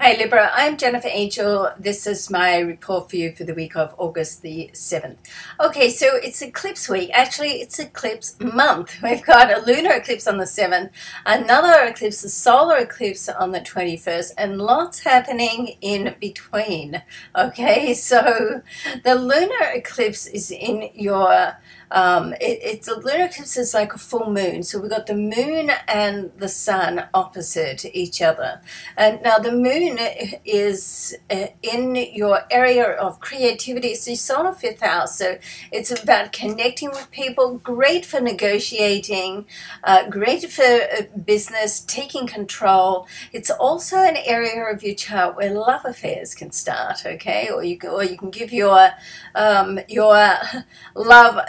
Hi Libra, I'm Jennifer Angel. This is my report for you for the week of August the 7th. Okay, so it's eclipse week. Actually, it's eclipse month. We've got a lunar eclipse on the 7th, another eclipse, a solar eclipse on the 21st, and lots happening in between. Okay, so the lunar eclipse is in your it's a lunar eclipse is like a full moon. So we've got the moon and the sun opposite each other. And now the moon is in your area of creativity. So your solar fifth house. So it's about connecting with people, great for negotiating, great for business, taking control. It's also an area of your chart where love affairs can start, okay? Or you can give your love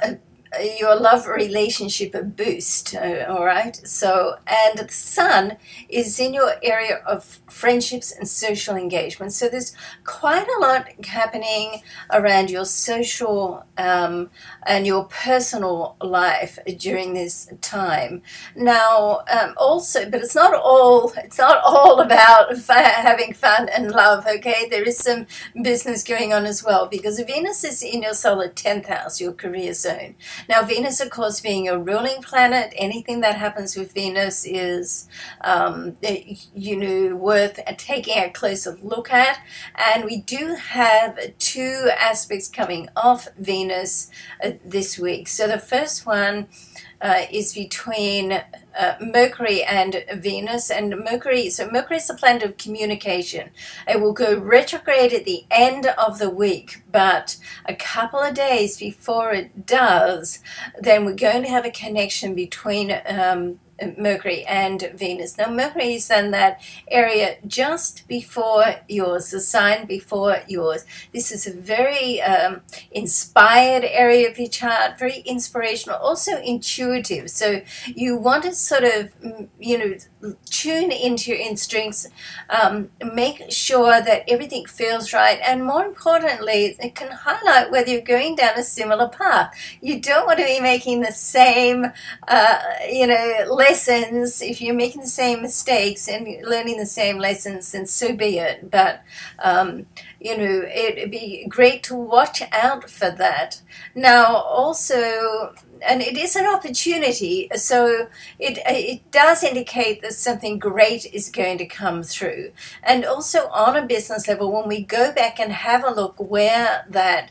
relationship a boost, all right? So, and the sun is in your area of friendships and social engagement. So there's quite a lot happening around your social and your personal life during this time. Now, also, but it's not all about having fun and love, okay? There is some business going on as well, because Venus is in your solar 10th house, your career zone. Now, Venus, of course, being a ruling planet, anything that happens with Venus is, worth taking a closer look at. And we do have two aspects coming off Venus this week. So the first one is between Mercury and Venus, and Mercury is the planet of communication. It will go retrograde at the end of the week, but a couple of days before it does, then we're going to have a connection between Mercury and Venus. Now, Mercury is in that area just before yours, the sign before yours. This is a very inspired area of your chart, very inspirational, also intuitive. So you want to sort of, tune into your instincts, make sure that everything feels right, and more importantly, it can highlight whether you're going down a similar path. You don't want to be making the same, lessons. If you're making the same mistakes and learning the same lessons, then so be it. But it'd be great to watch out for that. Now, also, and it is an opportunity, so it does indicate that something great is going to come through. And also on a business level, when we go back and have a look where that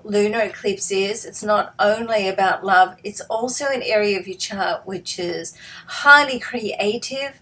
lunar eclipse is, it's not only about love, it's also an area of your chart which is highly creative.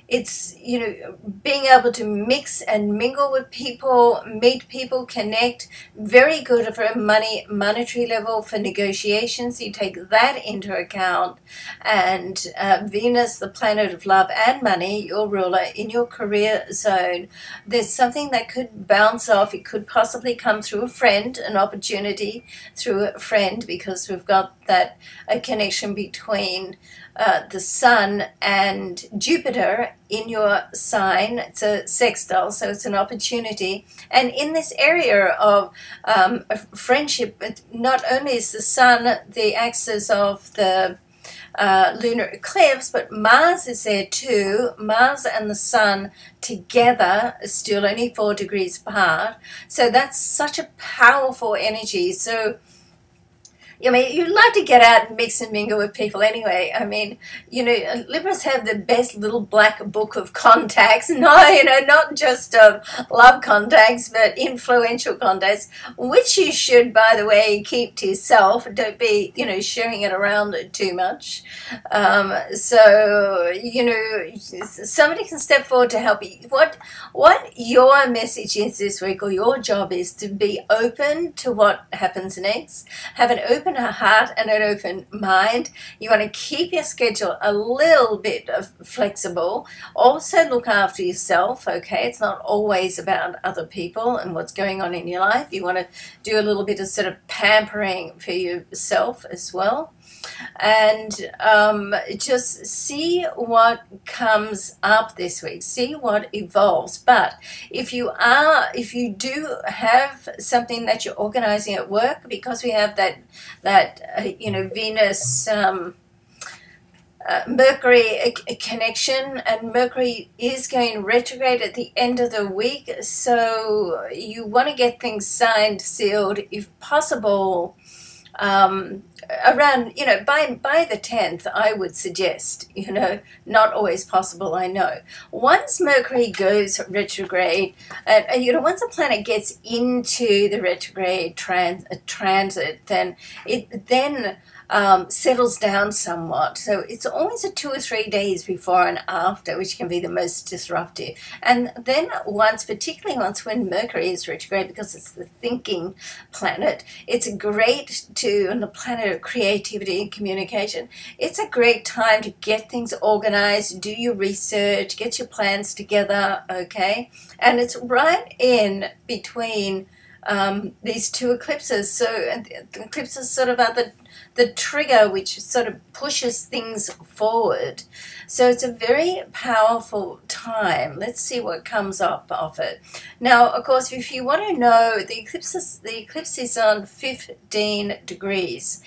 It's, being able to mix and mingle with people, meet people, connect, very good for a monetary level, for negotiations. You take that into account. And Venus, the planet of love and money, your ruler, in your career zone, there's something that could bounce off. It could possibly come through a friend, an opportunity through a friend, because we've got that connection between the Sun and Jupiter in your sign. It's a sextile, so it's an opportunity. And in this area of friendship, not only is the Sun the axis of the lunar eclipse, but Mars is there too. Mars and the Sun together are still only 4 degrees apart. So that's such a powerful energy. So you'd like to get out and mix and mingle with people anyway. I mean, Libras have the best little black book of contacts. No, not just love contacts, but influential contacts, which you should, by the way, keep to yourself. Don't be, sharing it around too much. Somebody can step forward to help you. What your message is this week, or your job, is to be open to what happens next. Have an open heart and an open mind. You want to keep your schedule a little bit flexible. Also look after yourself, okay? It's not always about other people and what's going on in your life. You want to do a little bit of sort of pampering for yourself as well. And just see what comes up this week, see what evolves. But if you do have something that you're organizing at work, because we have that Venus Mercury a connection, and Mercury is going retrograde at the end of the week, so you want to get things signed, sealed, if possible, around, by the 10th, I would suggest, not always possible, I know. Once Mercury goes retrograde, once a planet gets into the retrograde transit, then it settles down somewhat. So it's always a 2 or 3 days before and after, which can be the most disruptive. And then particularly once when Mercury is retrograde, because it's the thinking planet, it's great and the planet of creativity and communication, it's a great time to get things organized, do your research, get your plans together, okay? And it's right in between these two eclipses. So the eclipses sort of are the trigger which sort of pushes things forward. So it's a very powerful time. Let's see what comes up of it. Now, of course, if you want to know, the eclipse is on 15 degrees.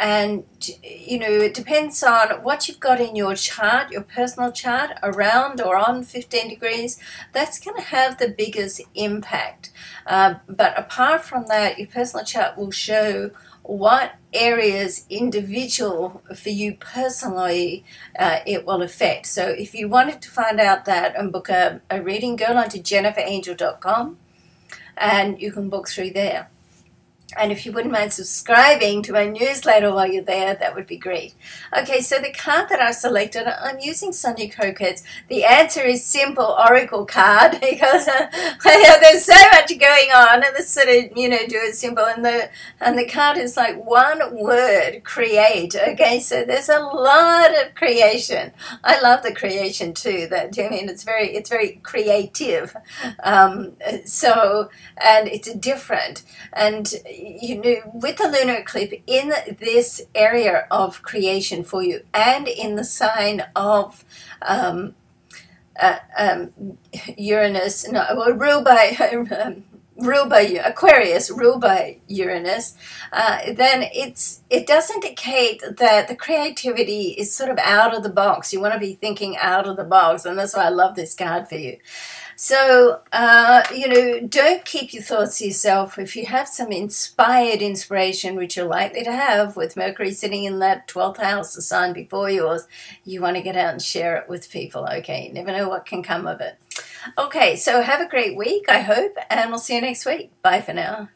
And, it depends on what you've got in your chart, your personal chart, around or on 15 degrees. That's going to have the biggest impact. But apart from that, your personal chart will show what areas individual for you personally it will affect. So if you wanted to find out that and book a reading, go on to jenniferangel.com and you can book through there. And if you wouldn't mind subscribing to my newsletter while you're there, that would be great. Okay, so the card that I've selected, I'm using Sonia Coquette's The Answer is Simple Oracle card, because there's so much going on, and this sort of, do it simple, and the card is like one word: create. Okay, so there's a lot of creation. I love the creation too. It's very creative. And it's different. And with the lunar eclipse in this area of creation for you, and in the sign of Uranus, ruled by Aquarius, ruled by Uranus, then it does indicate that the creativity is sort of out of the box. You want to be thinking out of the box, and that's why I love this card for you. So, don't keep your thoughts to yourself. If you have some inspiration, which you're likely to have with Mercury sitting in that 12th house, the sign before yours, you want to get out and share it with people, okay? You never know what can come of it. Okay, so have a great week, I hope, and we'll see you next week. Bye for now.